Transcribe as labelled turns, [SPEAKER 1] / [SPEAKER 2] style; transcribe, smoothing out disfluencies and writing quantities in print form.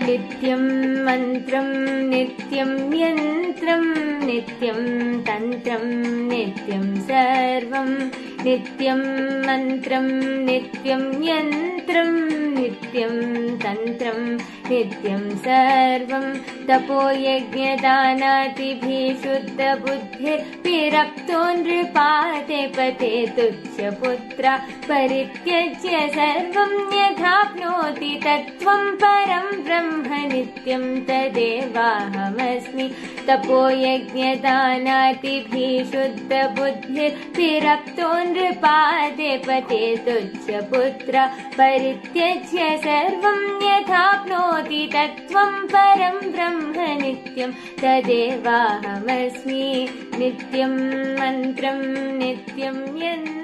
[SPEAKER 1] नित्यं मन्त्रं नित्यं यन्त्रं नित्यं तन्त्रं नित्यं सर्वं नित्यं मन्त्रं नित्यं यन्त्रं नित्यं तन्त्रं नित्यं सर्वं तपोयज्ञदानादिभिः शुद्धबुद्धिर्विरक्तो नृपाते पते तुच्छपुत्रा परित्यज्य सर्वं यथाप्नोति तत्त्वं परं ब्रह्म नित्यं तदेवाहमस्मि तपोयज्ञदानादिभिः शुद्धबुद्धिर्विरक्तो नृपाते पते तुच्छपुत्रा परित्यज्य सर्वं यथाप्नोति तत्त्वं परं ब्रह्म नित्यं तदेवाहमस्मि नित्यं मन्त्रं नित्यं यन्त्रं